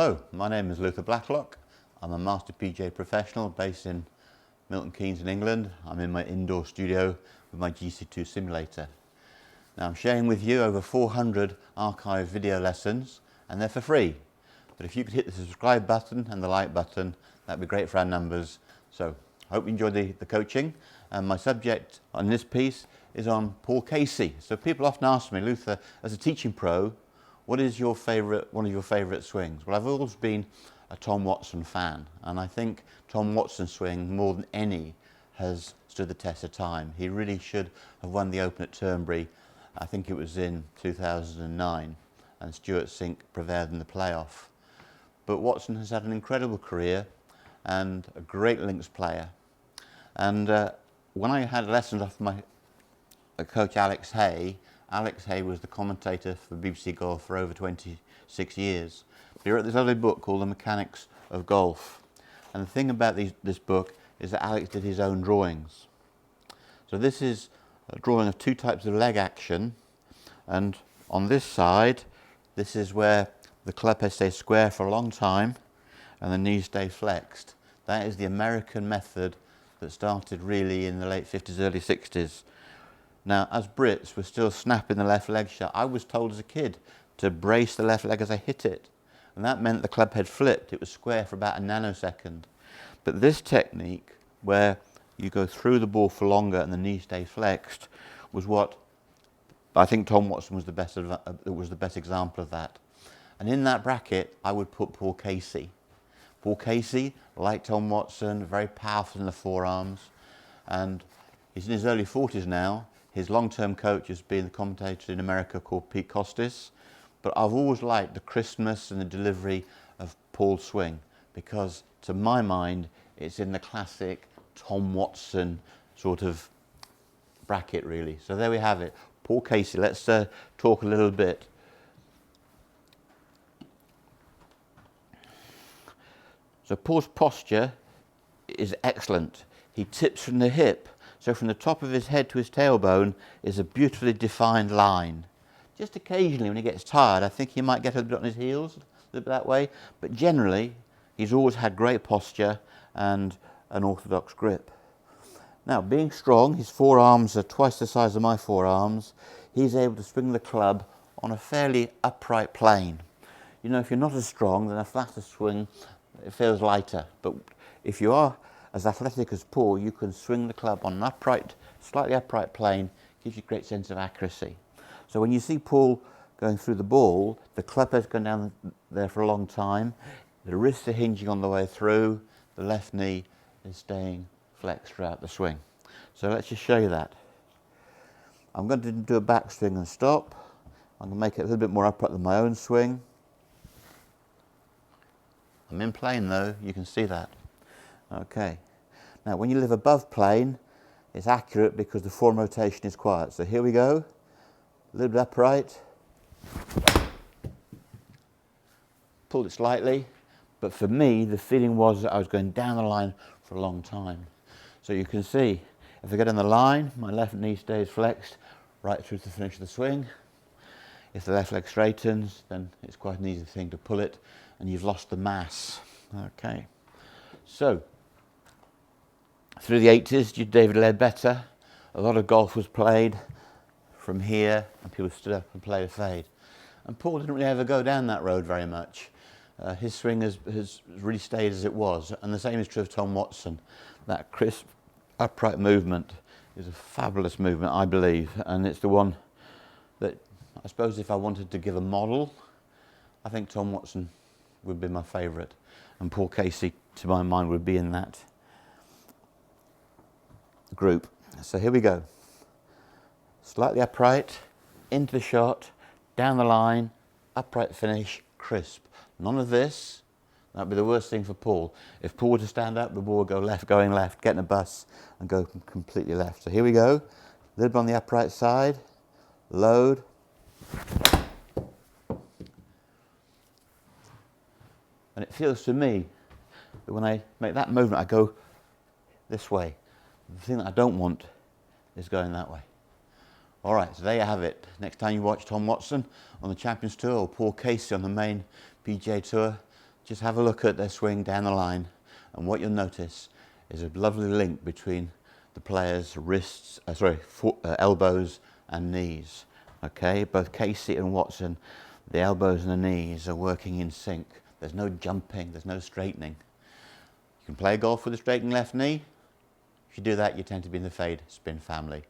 Hello, my name is Blacklock. I'm a Master P.G.A professional based in Milton Keynes in England. I'm in my indoor studio with my GC2 simulator. Now I'm sharing with you over 400 archived video lessons, and they're for free. But if you could hit the subscribe button and the like button, that'd be great for our numbers. So I hope you enjoy the coaching. And my subject on this piece is on Paul Casey. So people often ask me, Luther, as a teaching pro, what is one of your favourite swings? Well, I've always been a Tom Watson fan, and I think Tom Watson's swing, more than any, has stood the test of time. He really should have won the Open at Turnberry. I think it was in 2009, and Stuart Sink prevailed in the playoff. But Watson has had an incredible career and a great links player. And when I had lessons off my coach Alex Hay was the commentator for BBC Golf for over 26 years. He wrote this lovely book called The Mechanics of Golf. And the thing about this book is that Alex did his own drawings. So this is a drawing of two types of leg action. And on this side, this is where the club head stays square for a long time and the knees stay flexed. That is the American method that started really in the late 50s, early 60s. Now, as Brits, we're still snapping the left leg shut. I was told as a kid to brace the left leg as I hit it. And that meant the club head flipped. It was square for about a nanosecond. But this technique, where you go through the ball for longer and the knee stays flexed, was what I think Tom Watson was the best example of that. And in that bracket, I would put Paul Casey. Paul Casey, like Tom Watson, very powerful in the forearms. And he's in his early 40s now. His long-term coach has been the commentator in America called Peter Kostis. But I've always liked the crispness and the delivery of Paul's swing, because to my mind, it's in the classic Tom Watson sort of bracket, really. So there we have it. Paul Casey. Let's talk a little bit. So Paul's posture is excellent. He tips from the hip. So from the top of his head to his tailbone is a beautifully defined line. Just occasionally when he gets tired, I think he might get a bit on his heels, a little bit that way. But generally, he's always had great posture and an orthodox grip. Now, being strong, his forearms are twice the size of my forearms. He's able to swing the club on a fairly upright plane. You know, if you're not as strong, then a flatter swing, it feels lighter. But if you are as athletic as Paul, you can swing the club on an upright, slightly upright plane, gives you a great sense of accuracy. So when you see Paul going through the ball, the club has gone down there for a long time, the wrists are hinging on the way through, the left knee is staying flexed throughout the swing. So let's just show you that. I'm going to do a backswing and stop. I'm going to make it a little bit more upright than my own swing. I'm in plane though, you can see that. Okay. Now when you live above plane, it's accurate because the form rotation is quiet. So here we go. A little bit upright. Pulled it slightly. But for me, the feeling was that I was going down the line for a long time. So you can see, if I get on the line, my left knee stays flexed right through to the finish of the swing. If the left leg straightens, then it's quite an easy thing to pull it, and you've lost the mass. Okay. So, through the 80s, David Ledbetter, a lot of golf was played from here, and people stood up and played a fade. And Paul didn't really ever go down that road very much. His swing has really stayed as it was, and the same is true of Tom Watson. That crisp, upright movement is a fabulous movement, I believe, and it's the one that, I suppose if I wanted to give a model, I think Tom Watson would be my favourite, and Paul Casey, to my mind, would be in that group. So here we go. Slightly upright, into the shot, down the line, upright finish, crisp. None of this. That'd be the worst thing for Paul. If Paul were to stand up, the ball would go left, going left, get in a bus and go completely left. So here we go. A little bit on the upright side. Load. And it feels to me that when I make that movement, I go this way. The thing that I don't want is going that way. All right, so there you have it. Next time you watch Tom Watson on the Champions Tour or Paul Casey on the main P.G.A Tour, Just have a look at their swing down the line, and what you'll notice is a lovely link between the players' wrists, elbows and knees. Okay, both Casey and Watson, the elbows and the knees are working in sync. There's no jumping, there's no straightening. You can play golf with a straightened left knee. If you do that, you tend to be in the fade spin family.